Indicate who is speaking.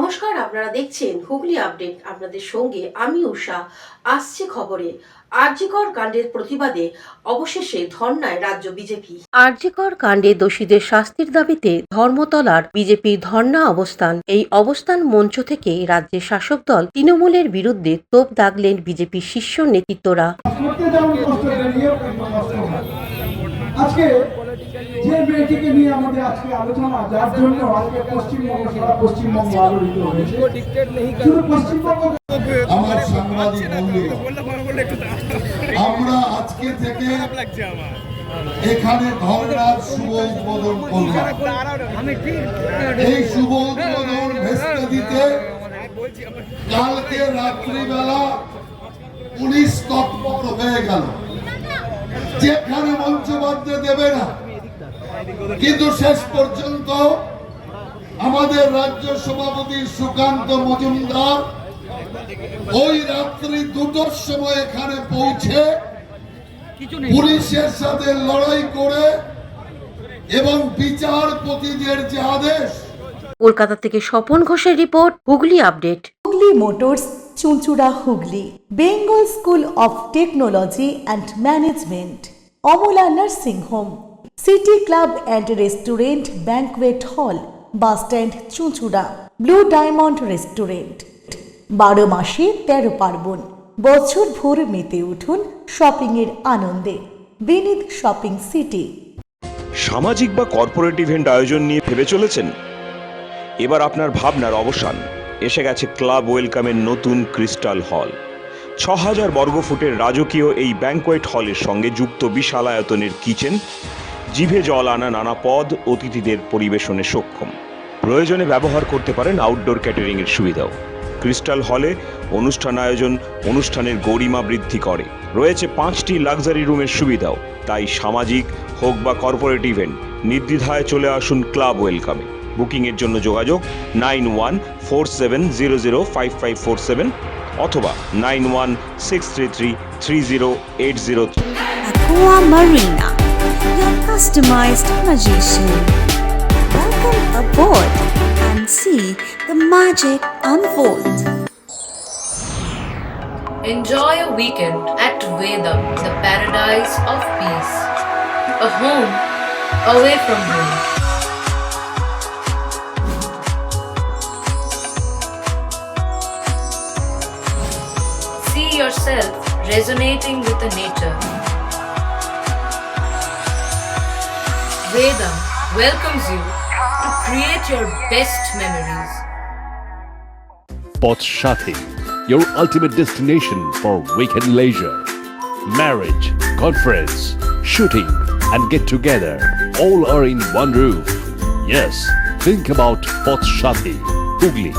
Speaker 1: নমস্কার, আপনারা দেখছেন হুগলি আপডেট। আপনাদের সঙ্গে আমি উষা। আসছে খবরে, আরজিকর কাণ্ডের প্রতিবাদে অবশেষে ধর্নায় রাজ্য বিজেপি। আরজিকর কাণ্ডে দোষীদের শাস্তির দাবিতে ধর্মতলার বিজেপির ধর্না অবস্থান। এই অবস্থান মঞ্চ থেকে রাজ্যের শাসক দল তৃণমূলের বিরুদ্ধে তোপ দাগলেন বিজেপির শীর্ষ নেতৃত্বরা।
Speaker 2: আজকে যে মেয়েটিকে নিয়ে আমাদের আজকে আলোচনা, যার জন্য আজকে পশ্চিমবঙ্গ সারা পশ্চিমবঙ্গ আলোড়িত হয়েছে, শুধু পশ্চিমবঙ্গ।
Speaker 3: আমার সাংবাদিক বন্ধুরা, আমরা আজকে থেকে এখানে ধর্নার শুভ উদ্বোধন করলাম। এই শুভ উদ্বোধন ভেস্তে দিতে কালকে রাত্রিবেলা পুলিশ তৎপর হয়ে গেল, যেখানে মঞ্চ বাঁধতে দেবে না। কিন্তু শেষ পর্যন্ত আমাদের রাজ্য সভাপতি সুকান্ত মজুমদার ওই রাত্রি 2টার সময় এখানে পৌঁছে পুলিশের সাথে লড়াই করে এবং বিচারপতিদের যে আদেশ।
Speaker 1: কলকাতা থেকে স্বপন ঘোষের report, Hooghly update.
Speaker 4: Hooghly motors, Chuchura, Hooghly. Bengal school of technology and management, Amala nursing home, city club and restaurant, banquet হল, বাস স্ট্যান্ড, চুঁচুড়া। Blue diamond restaurant. 12 মাসে 13 পার্বণ, বছর ভোর মেতে উঠুন শপিংয়ের আনন্দে। বিনিদ শপিং সিটি।
Speaker 5: সামাজিক বা কর্পোরেট ইভেন্ট আয়োজন নিয়ে ভেবে চলেছেন? এবার আপনার ভাবনার অবসান। এসে গেছে ক্লাব ওয়েলকামের নতুন ক্রিস্টাল হল। 6000 বর্গফুটের রাজকীয় এই ব্যাংকোয়েট হলের সঙ্গে যুক্ত বিশাল আয়তনের কিচেন, জিভে জল আনা নানা পদ অতিথিদের পরিবেশনে সক্ষম। প্রয়োজনে ব্যবহার করতে পারেন আউটডোর ক্যাটারিংয়ের সুবিধাও। ক্রিস্টাল হলে অনুষ্ঠান আয়োজন অনুষ্ঠানের গরিমা বৃদ্ধি করে। রয়েছে 5টি লাক্সারি রুমের সুবিধাও। তাই সামাজিক হোক বা কর্পোরেট ইভেন্ট, নির্দ্বিধায় চলে আসুন ক্লাব ওয়েলকামে। বুকিংয়ের জন্য যোগাযোগ 9147005547 অথবা 9163330803।
Speaker 6: Aqua Marina, your customized magician. Welcome aboard and see the magic unfold.
Speaker 7: Enjoy a weekend at Vedam, the paradise of peace. A home away from home. See yourself resonating with the nature. Vedam welcomes you to create your best memories.
Speaker 8: Potshati, your ultimate destination for weekend leisure. Marriage, conference, shooting and get together all are in one roof. Yes, think about Potshati, Hugli.